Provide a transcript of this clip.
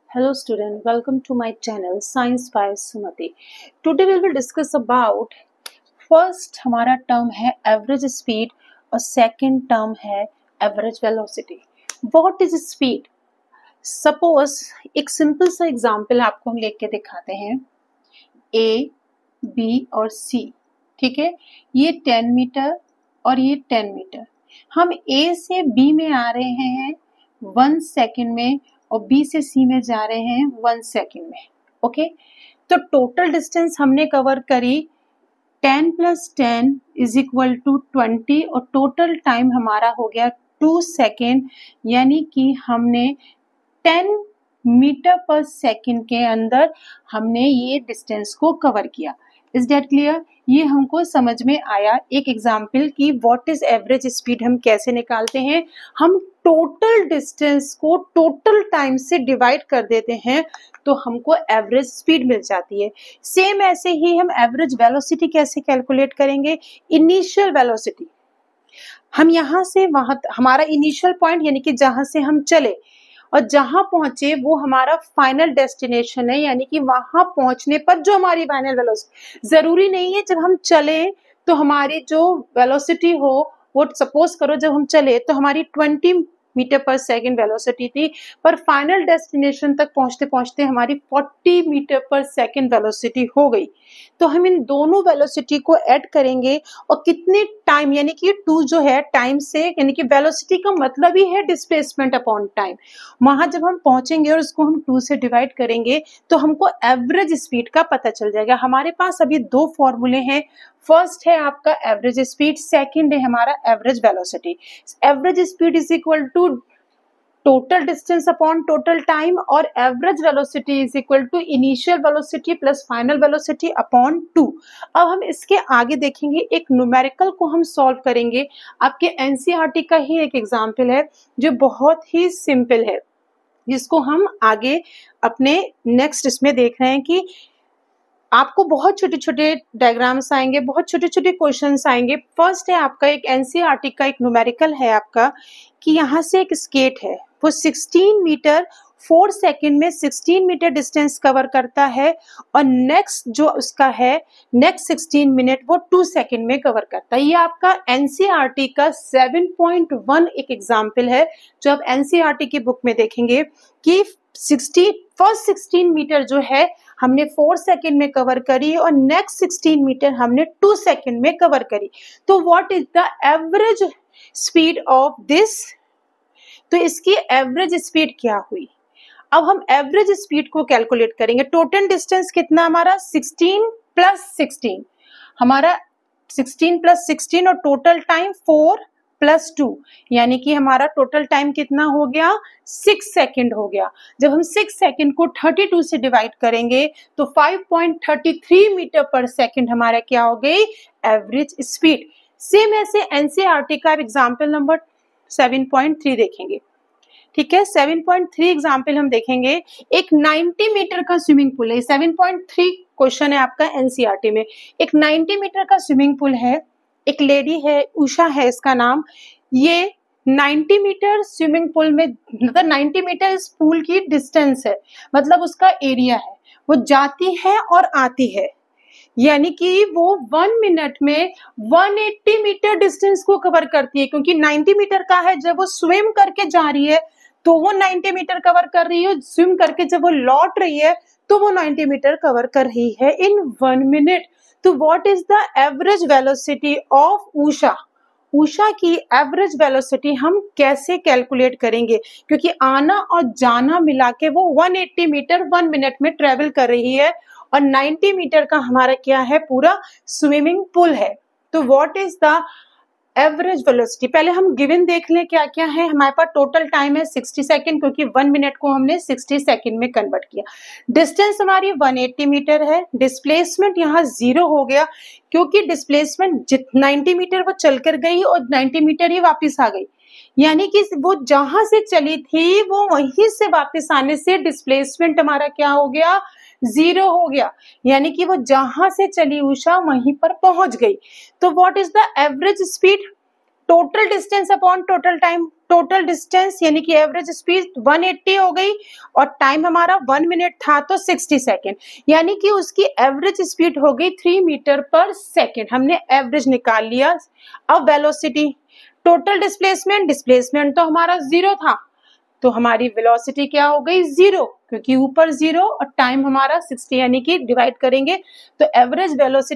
Hello student, welcome to my channel Science by Sumati. Today we will discuss about first हमारा term है average speed और second term है average velocity. What is speed? Suppose एक simple सा example आपको हम लेके दिखाते हैं. ए, बी और सी, ठीक है. ये 10 मीटर और ये 10 मीटर. हम ए से बी में आ रहे हैं 1 सेकेंड में और बी से सी में जा रहे हैं 1 सेकेंड में. ओके, तो टोटल डिस्टेंस हमने कवर करी 10 + 10 = 20 और टोटल टाइम हमारा हो गया 2 सेकेंड. यानी कि हमने 10 मीटर पर सेकेंड के अंदर हमने ये डिस्टेंस को कवर किया. Is that clear? ये हमको समझ में आया एक एग्जाम्पल की व्हाट इज एवरेज स्पीड हम कैसे निकालते हैं. हम टोटल डिस्टेंस को टोटल टाइम से डिवाइड कर देते हैं तो हमको एवरेज स्पीड मिल जाती है. सेम ऐसे ही हम एवरेज वेलोसिटी कैसे कैलकुलेट करेंगे. इनिशियल वेलोसिटी, हम यहाँ से वहां, हमारा इनिशियल पॉइंट यानी कि जहां से हम चले और जहां पहुंचे वो हमारा फाइनल डेस्टिनेशन है. यानी कि वहां पहुंचने पर जो हमारी फाइनल वेलोसिटी, जरूरी नहीं है जब हम चले तो हमारी जो वेलोसिटी हो वो, सपोज करो जब हम चले तो हमारी 20 मीटर पर सेकेंड वेलोसिटी थी, पर फाइनल डेस्टिनेशन तक पहुंचते पहुंचते हमारी 40 मीटर पर सेकेंड वेलोसिटी हो गई. तो हम इन दोनों वेलोसिटी को ऐड करेंगे और कितने टाइम, यानी कि 2 जो है टाइम से, यानी कि वेलोसिटी का मतलब ही है डिस्प्लेसमेंट अपॉन टाइम. वहां जब हम पहुंचेंगे और उसको हम 2 से डिवाइड करेंगे तो हमको एवरेज स्पीड का पता चल जाएगा. हमारे पास अभी 2 फॉर्मूले हैं. फर्स्ट है आपका एवरेज स्पीड, सेकंड है हमारा average velocity. Average speed is equal to total distance upon total time और average velocity is equal to initial velocity plus final velocity upon 2. अब हम इसके आगे देखेंगे, एक न्यूमेरिकल को हम सॉल्व करेंगे. आपके एनसीईआरटी का ही एक एग्जाम्पल है जो बहुत ही सिंपल है, जिसको हम आगे अपने नेक्स्ट इसमें देख रहे हैं कि आपको बहुत छोटे छोटे डायग्राम्स आएंगे, बहुत छोटे छोटे क्वेश्चंस आएंगे. फर्स्ट है आपका एक एनसीईआरटी का एक न्यूमेरिकल है आपका कि यहाँ से एक स्केट है, वो 16 मीटर 4 सेकेंड में 16 मीटर डिस्टेंस कवर करता है और नेक्स्ट जो उसका है नेक्स्ट 16 मिनट वो 2 सेकेंड में कवर करता है. ये आपका एनसीईआरटी का 7.1 एक एग्जाम्पल है जो आप एनसीईआरटी की बुक में देखेंगे कि फर्स्ट 16 मीटर जो है हमने 4 सेकेंड में कवर करी और नेक्स्ट 16 मीटर हमने 2 सेकेंड में कवर करी. तो what is the average speed of this? तो इसकी एवरेज स्पीड क्या हुई? अब हम एवरेज स्पीड को कैलकुलेट करेंगे. टोटल डिस्टेंस कितना हमारा 16 + 16, हमारा 16 + 16 और टोटल टाइम 4 + 2, यानी कि हमारा टोटल टाइम कितना हो गया 6 सेकेंड हो गया. जब हम 6 सेकेंड को 32 से डिवाइड करेंगे तो 5.33 मीटर पर सेकेंड हमारा क्या हो गई एवरेज स्पीड. सेम ऐसे एनसीईआरटी का एग्जाम्पल नंबर 7.3 देखेंगे. ठीक है, 7.3 एग्जाम्पल हम देखेंगे. एक 90 मीटर का स्विमिंग पूल है. 7.3 क्वेश्चन है आपका एनसीईआरटी में. एक 90 मीटर का स्विमिंग पूल है, एक लेडी है, उषा है इसका नाम. ये 90 मीटर स्विमिंग पूल में, मतलब 90 मीटर इस पूल की डिस्टेंस है, मतलब उसका एरिया है. वो जाती है और आती है, यानी कि वो 1 मिनट में 180 मीटर डिस्टेंस को कवर करती है. क्योंकि 90 मीटर का है, जब वो स्विम करके जा रही है तो वो 90 मीटर कवर कर रही है. स्विम करके जब वो लौट रही है तो वो 90 मीटर कवर कर रही है इन 1 मिनट. तो what is the average velocity of Usha? Usha की एवरेज वेलोसिटी हम कैसे कैलकुलेट करेंगे? क्योंकि आना और जाना मिला के वो 180 मीटर 1 मिनट में ट्रेवल कर रही है और 90 मीटर का हमारा क्या है पूरा स्विमिंग पूल है. तो what is the average velocity? पहले हम गिवन देख लें क्या क्या है. हमारे पास टोटल टाइम है 60 सेकेंड, क्योंकि 1 मिनट को हमने 60 सेकेंड में कन्वर्ट किया. डिस्टेंस हमारी 180 मीटर है. डिस्प्लेसमेंट यहाँ 0 हो गया क्योंकि डिस्प्लेसमेंट 90 मीटर वो चलकर गई और 90 मीटर ही वापस आ गई. यानी कि वो जहां से चली थी वो वहीं से वापस आने से डिस्प्लेसमेंट हमारा क्या हो गया 0 हो गया. यानी कि वो जहां से चली उषा वहीं पर पहुंच गई. तो what is the average speed? Total distance upon total time, total distance यानी कि एवरेज स्पीड 180 हो गई और टाइम हमारा 1 मिनट था तो 60 सेकेंड, यानी कि उसकी एवरेज स्पीड हो गई 3 मीटर पर सेकेंड, हमने एवरेज निकाल लिया। अब वेलोसिटी, टोटल डिस्प्लेसमेंट, डिस्प्लेसमेंट तो हमारा 0 था तो हमारी वेलोसिटी क्या हो गई 0, क्योंकि ऊपर 0 और टाइम हमारा 60 यानी कि डिवाइड करेंगे तो एवरेज वेलोसिटी